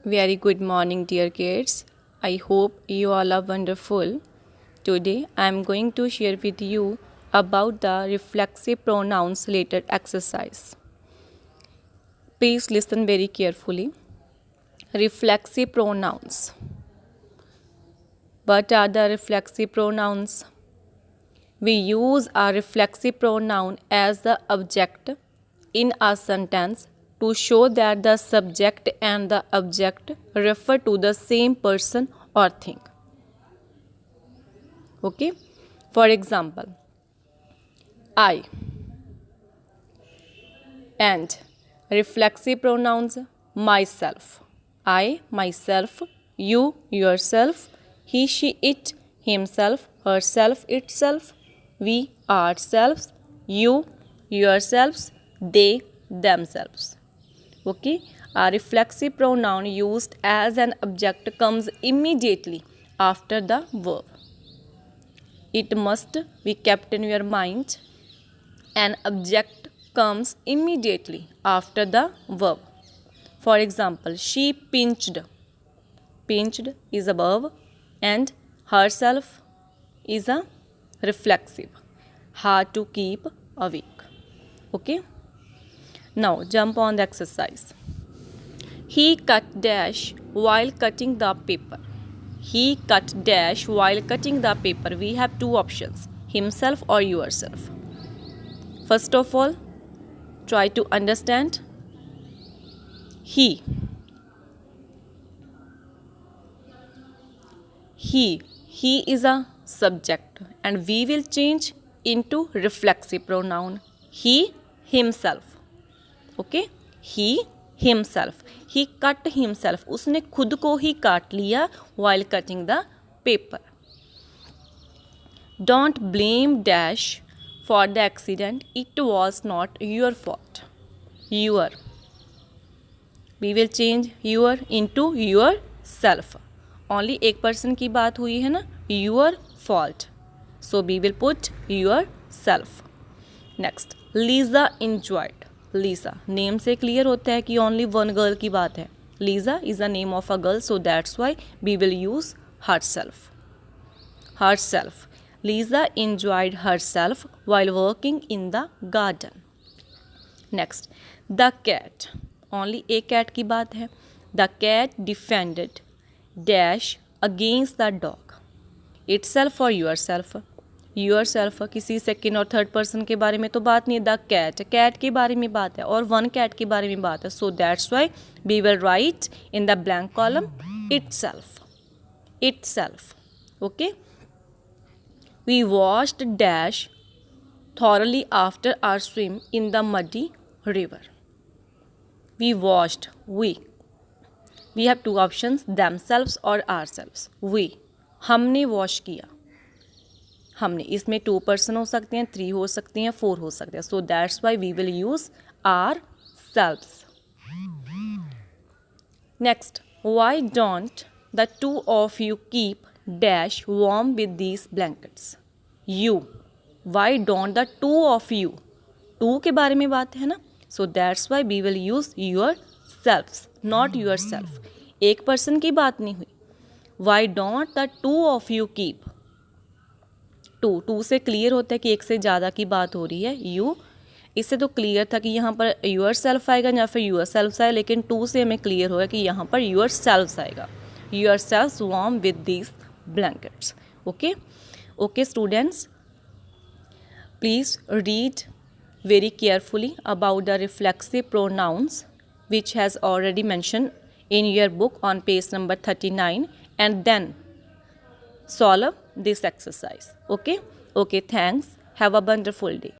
Very good morning, dear kids. I hope you all are wonderful. Today, I am going to share with you about the reflexive pronouns related exercise. Please listen very carefully. Reflexive pronouns. What are the reflexive pronouns? We use a reflexive pronoun as the object in a sentence to show that the subject and the object refer to the same person or thing. Okay? For example, I and reflexive pronouns myself. I, myself, you, yourself, he, she, it, himself, herself, itself, we, ourselves, you, yourselves, they, themselves. Okay, a reflexive pronoun used as an object comes immediately after the verb. It must be kept in your mind. An object comes immediately after the verb. For example, she pinched. Pinched is a verb and herself is a reflexive. Hard to keep awake. Okay. Now jump on the exercise. He cut dash while cutting the paper. He cut dash while cutting the paper. We have two options, himself or yourself. First of all, try to understand. He is a subject and we will change into reflexive pronoun. He, himself. Okay, he, himself. He cut himself. उसने खुद को ही काट लिया while cutting the paper. Don't blame dash for the accident. It was not your fault. Your. We will change your into yourself. Only एक person की बात हुई है ना, your fault. So we will put yourself. Next, Lisa enjoyed. Lisa, name से clear होता है कि only one girl की बात है. Lisa is the name of a girl, so that's why we will use herself. Herself. Lisa enjoyed herself while working in the garden. Next, the cat. Only a cat की बात है. The cat defended dash against the dog. Itself or yourself? Yourself. किसी second और third person के बारे में तो बात नहीं है. द कैट, कैट के बारे में बात है और वन कैट के बारे में बात है. So that's why we will write in the blank column itself. Itself. Okay. We washed dash thoroughly after our swim in the muddy river. We washed. We have two options, themselves और ourselves. We. हमने wash किया. हमने इसमें 2 person हो सकते हैं, 3 हो सकते हैं, 4 हो सकते हैं. So that's why we will use ourselves. Next, why don't the two of you keep dash warm with these blankets? You. Why don't the two of you? 2 के बारे में बात है ना. So that's why we will use yourselves, not yourself. एक person की बात नहीं हुई. Why don't the two of you keep? 2 से क्लियर होता है कि एक से ज़्यादा की बात हो रही है. You. इससे तो क्लियर था कि यहाँ पर yourself आएगा या फिर yourselves आए, लेकिन 2 से हमें क्लियर होगा कि यहाँ पर yourselves आएगा. Yourselves warm with these blankets. Okay? Okay, students. Please read very carefully about the reflexive pronouns which has already mentioned in your book on page number 39 and then solve this exercise. Okay? Okay, thanks. Have a wonderful day.